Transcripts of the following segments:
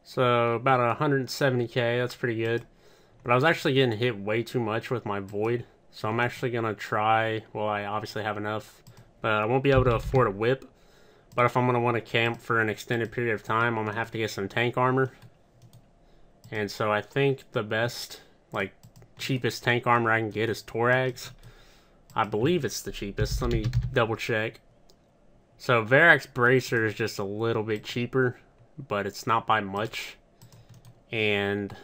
So about 170k, that's pretty good. But I was actually getting hit way too much with my Void. So I'm actually going to try, well, I obviously have enough, but I won't be able to afford a whip. But if I'm going to want to camp for an extended period of time, I'm going to have to get some tank armor. And so I think the best, like, cheapest tank armor I can get is Torax. I believe it's the cheapest. Let me double check. So Verax Bracer is just a little bit cheaper, but it's not by much. And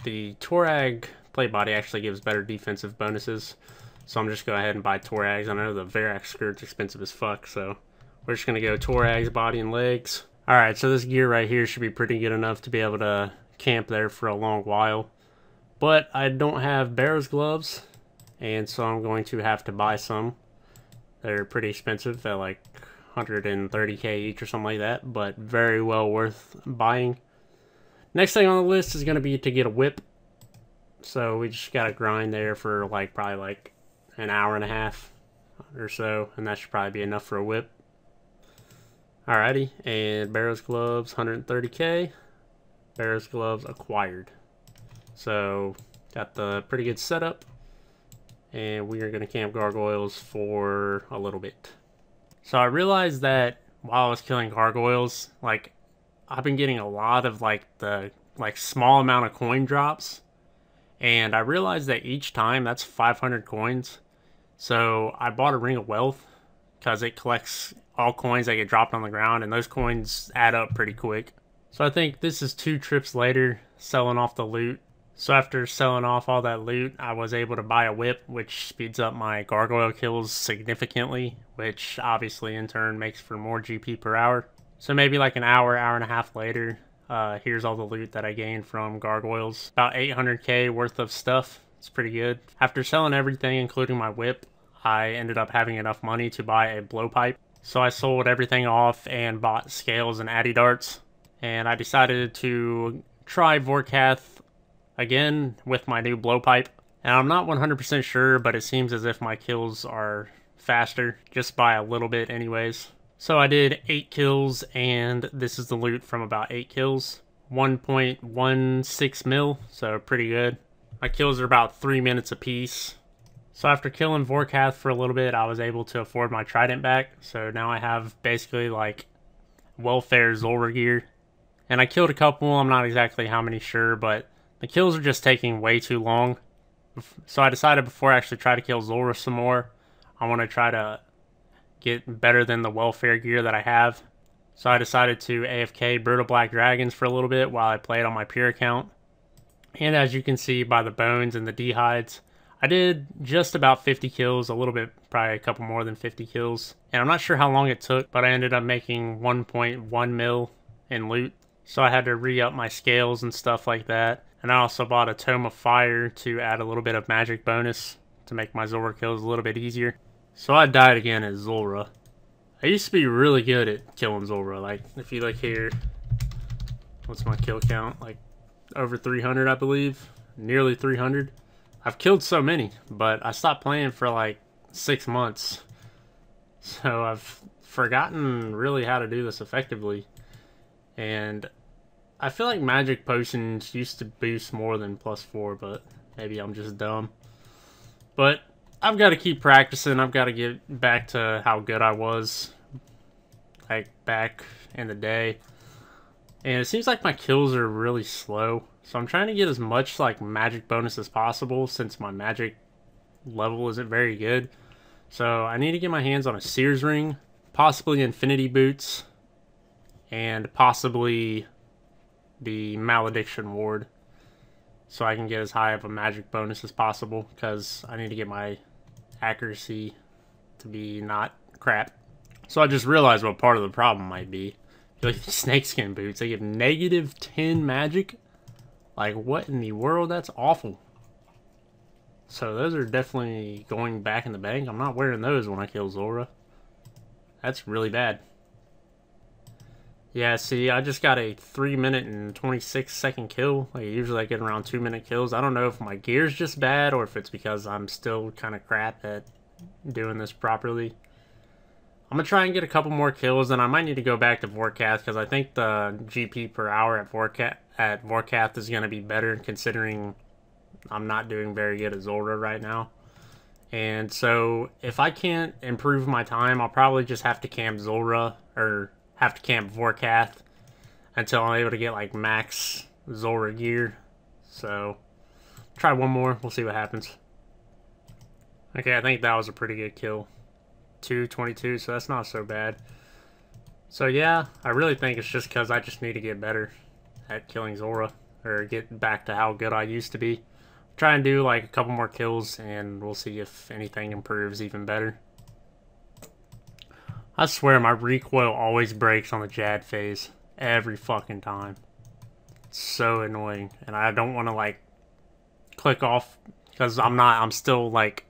the Torag plate body actually gives better defensive bonuses. So I'm just going to go ahead and buy Torags. I know the Verax skirt's expensive as fuck, so we're just going to go Torags, body, and legs. Alright, so this gear right here should be pretty good enough to be able to camp there for a long while. But I don't have Bear's gloves, and so I'm going to have to buy some. They're pretty expensive at like 130k each or something like that, but very well worth buying. Next thing on the list is going to be to get a whip. So we just got to grind there for like probably like an hour and a half or so, and that should probably be enough for a whip. Alrighty, and Barrow's gloves, 130k. Barrow's gloves acquired. So got the pretty good setup, and we are going to camp gargoyles for a little bit. So I realized that while I was killing gargoyles, like, I've been getting a lot of like the small amount of coin drops, and I realized that each time that's 500 coins. So I bought a Ring of Wealth because it collects all coins that get dropped on the ground, and those coins add up pretty quick. So I think this is 2 trips later, selling off the loot. So after selling off all that loot, I was able to buy a whip, which speeds up my gargoyle kills significantly, which obviously in turn makes for more GP per hour. So maybe like an hour, hour and a half later, here's all the loot that I gained from gargoyles. About 800k worth of stuff. It's pretty good. After selling everything, including my whip, I ended up having enough money to buy a blowpipe. So I sold everything off and bought scales and addy darts. And I decided to try Vorkath again with my new blowpipe. And I'm not 100% sure, but it seems as if my kills are faster, just by a little bit anyways. So I did 8 kills, and this is the loot from about 8 kills. 1.16 mil, so pretty good. My kills are about 3 minutes apiece. So after killing Vorkath for a little bit, I was able to afford my trident back. So now I have basically like welfare Zulrah gear. And I killed a couple, I'm not exactly how many sure, but the kills are just taking way too long. So I decided before I actually try to kill Zulrah some more, I want to try to get better than the welfare gear that I have. So I decided to AFK Brutal Black Dragons for a little bit while I played on my pure account. And as you can see by the bones and the dehides, I did just about 50 kills, a little bit, probably a couple more than 50 kills. And I'm not sure how long it took, but I ended up making 1.1 mil in loot. So I had to re-up my scales and stuff like that. And I also bought a Tome of Fire to add a little bit of magic bonus to make my Zulrah kills a little bit easier. So I died again as Zulrah. I used to be really good at killing Zulrah. Like, if you look here, what's my kill count? Like, over 300, I believe. Nearly 300. I've killed so many, but I stopped playing for like 6 months. So I've forgotten really how to do this effectively. And I feel like magic potions used to boost more than +4, but maybe I'm just dumb. But I've got to keep practicing. I've got to get back to how good I was, like, back in the day. And it seems like my kills are really slow. So I'm trying to get as much, like, magic bonus as possible, since my magic level isn't very good. So I need to get my hands on a Sears ring, possibly Infinity Boots, and possibly the Malediction Ward, so I can get as high of a magic bonus as possible, because I need to get my accuracy to be not crap. So I just realized what part of the problem might be. Like, these snakeskin boots, they give -10 magic. Like, what in the world? That's awful. So those are definitely going back in the bank. I'm not wearing those when I kill Zulrah. That's really bad. Yeah, see, I just got a 3-minute and 26-second kill. Like, usually I get around 2-minute kills. I don't know if my gear's just bad or if it's because I'm still kind of crap at doing this properly. I'm going to try and get a couple more kills, and I might need to go back to Vorkath, because I think the GP per hour at Vorkath is going to be better, considering I'm not doing very good at Zulrah right now. And so, if I can't improve my time, I'll probably just have to camp Zulrah, or have to camp Vorkath, until I'm able to get, like, max Zulrah gear. So, try one more, we'll see what happens. Okay, I think that was a pretty good kill. 222, so that's not so bad. So yeah, I really think it's just because I just need to get better at killing Zulrah, or get back to how good I used to be. Try and do like a couple more kills, and we'll see if anything improves even better. I swear my recoil always breaks on the Jad phase every fucking time. It's so annoying, and I don't want to like click off because I'm still like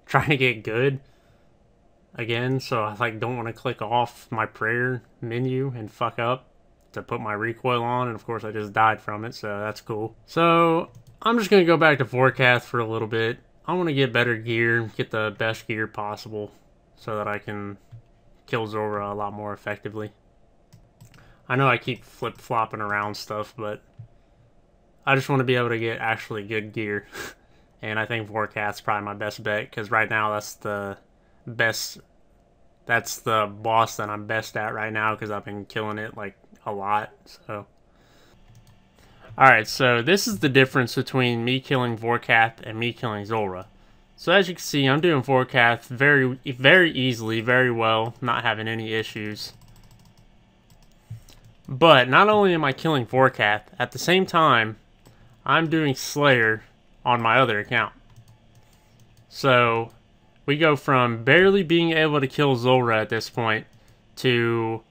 trying to get good again, so I like don't want to click off my prayer menu and fuck up to put my recoil on, and of course I just died from it, so that's cool. So I'm just gonna go back to Vorkath for a little bit. I want to get better gear, get the best gear possible, so that I can kill Zulrah a lot more effectively. I know I keep flip-flopping around stuff, but I just want to be able to get actually good gear. And I think Vorkath's probably my best bet, because right now that's the boss that I'm best at right now, because I've been killing it like a lot. So alright, so this is the difference between me killing Vorkath and me killing Zulrah. So as you can see, I'm doing Vorkath very easily, very well, not having any issues. But not only am I killing Vorkath, at the same time I'm doing Slayer on my other account. So we go from barely being able to kill Zulrah at this point to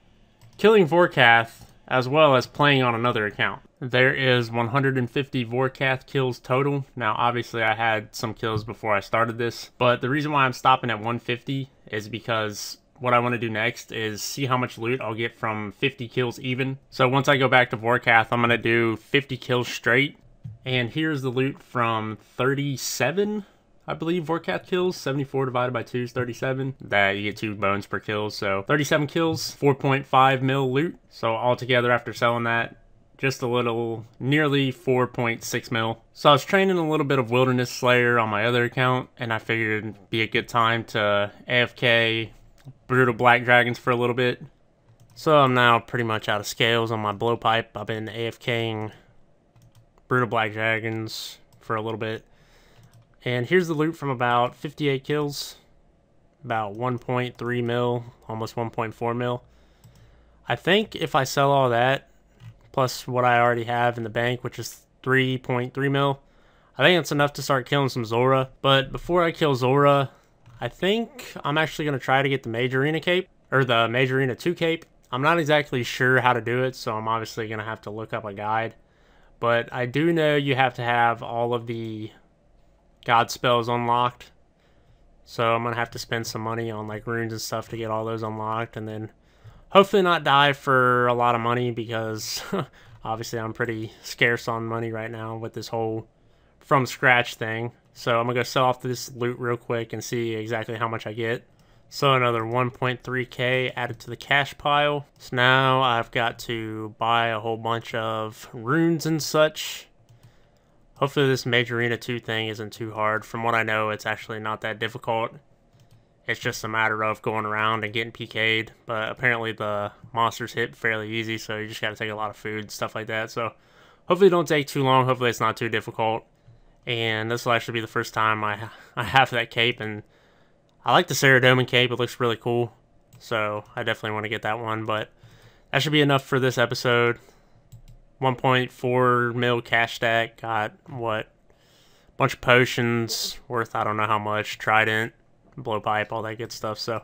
killing Vorkath as well as playing on another account. There is 150 Vorkath kills total. Now obviously I had some kills before I started this, but the reason why I'm stopping at 150 is because what I want to do next is see how much loot I'll get from 50 kills even. So once I go back to Vorkath, I'm going to do 50 kills straight. And here's the loot from 37, I believe, Vorkath kills. 74 divided by 2 is 37. That you get 2 bones per kill. So 37 kills, 4.5 mil loot. So altogether after selling that, just a little, nearly 4.6 mil. So I was training a little bit of Wilderness Slayer on my other account, and I figured it'd be a good time to AFK Brutal Black Dragons for a little bit. So I'm now pretty much out of scales on my blowpipe. I've been AFKing Brutal Black Dragons for a little bit. And here's the loot from about 58 kills. About 1.3 mil, almost 1.4 mil. I think if I sell all that, plus what I already have in the bank, which is 3.3 mil, I think it's enough to start killing some Zulrah. But before I kill Zulrah, I think I'm actually going to try to get the Mage Arena cape, or the Mage Arena 2 cape. I'm not exactly sure how to do it, so I'm obviously going to have to look up a guide. But I do know you have to have all of the God spells unlocked. So I'm going to have to spend some money on like runes and stuff to get all those unlocked. And then hopefully not die for a lot of money, because obviously I'm pretty scarce on money right now with this whole from scratch thing. So I'm going to go sell off this loot real quick and see exactly how much I get. So another 1.3k added to the cash pile. So now I've got to buy a whole bunch of runes and such. Hopefully this Mage Arena 2 thing isn't too hard. From what I know, it's actually not that difficult. It's just a matter of going around and getting PK'd. But apparently the monsters hit fairly easy, so you just got to take a lot of food and stuff like that. So hopefully it don't take too long. Hopefully it's not too difficult. And this will actually be the first time I have that cape, and I like the Saradomin cape. It looks really cool, so I definitely want to get that one. But that should be enough for this episode. 1.4 mil cash stack. Got, what, bunch of potions worth I don't know how much. Trident, blowpipe, all that good stuff. So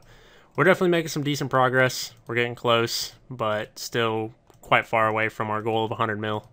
we're definitely making some decent progress. We're getting close, but still quite far away from our goal of 100 mil.